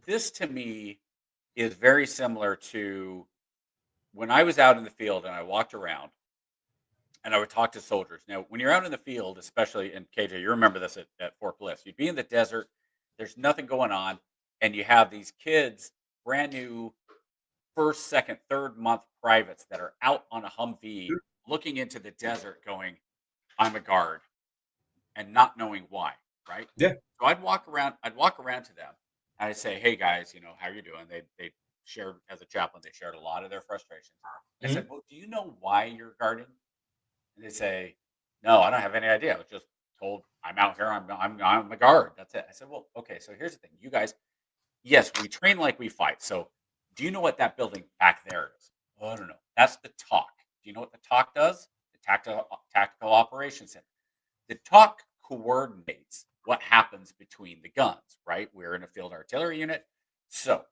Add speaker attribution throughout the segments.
Speaker 1: This to me is very similar to when I was out in the field and I walked around and I would talk to soldiers. Now, when you're out in the field, especially in KJ, you remember this at Fort Bliss. You'd be in the desert, there's nothing going on, and you have these kids, brand new first, second, third month privates that are out on a Humvee looking into the desert going, I'm a guard, and not knowing why, right?
Speaker 2: Yeah.
Speaker 1: So I'd walk around to them and I'd say, hey guys, how are you doing? They shared as a chaplain, they shared a lot of their frustrations. I said,
Speaker 2: Mhm.
Speaker 1: well, do you know why you're guarding? And they say, no, I don't have any idea. I was just told I'm out here. I'm a guard. That's it. I said, well, okay. So here's the thing, you guys. Yes, we train like we fight. So do you know what that building back there is? Oh, I don't know. That's the talk. Do you know what the talk does? The tactical operations center. The talk coordinates what happens between the guns. Right? We're in a field artillery unit. So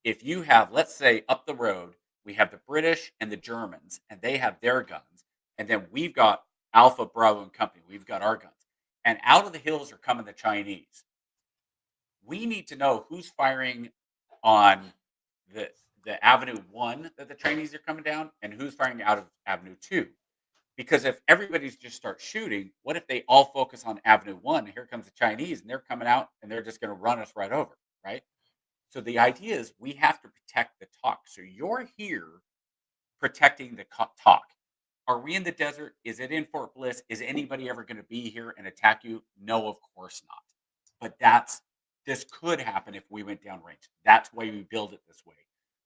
Speaker 1: if you have, let's say, up the road, we have the British and the Germans, and they have their guns, and then we've got Alpha, Bravo, and Company. We've got our guns, and out of the hills are coming the Chinese. We need to know who's firing on the the Avenue One that the Chinese are coming down, and who's firing out of Avenue Two. Because if everybody's just start shooting, what if they all focus on Avenue One? And here comes the Chinese, and they're coming out, and they're just going to run us right over, right? So the idea is we have to protect the talk. So you're here protecting the talk. Are we in the desert? Is it in Fort Bliss? Is anybody ever going to be here and attack you? No, of course not. But this could happen if we went down range. That's why we build it this way.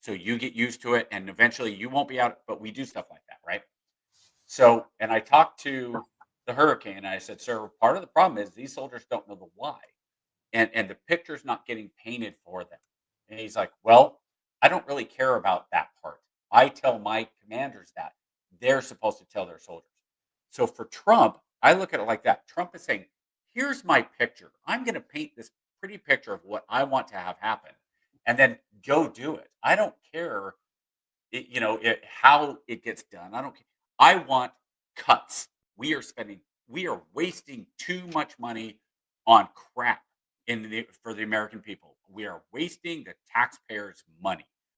Speaker 1: So you get used to it and eventually you won't be out, but we do stuff like that, right? So, and I talked to the hurricane and I said, sir, part of the problem is these soldiers don't know the why. And the picture's not getting painted for them. And he's like, well, I don't really care about that part. I tell my commanders that they're supposed to tell their soldiers. So for Trump, I look at it like that. Trump is saying, here's my picture. I'm going to paint this pretty picture of what I want to have happen and then go do it. I don't care how it gets done. I don't care. I want cuts. We are wasting too much money on crap for the American people. We are wasting the taxpayers' money.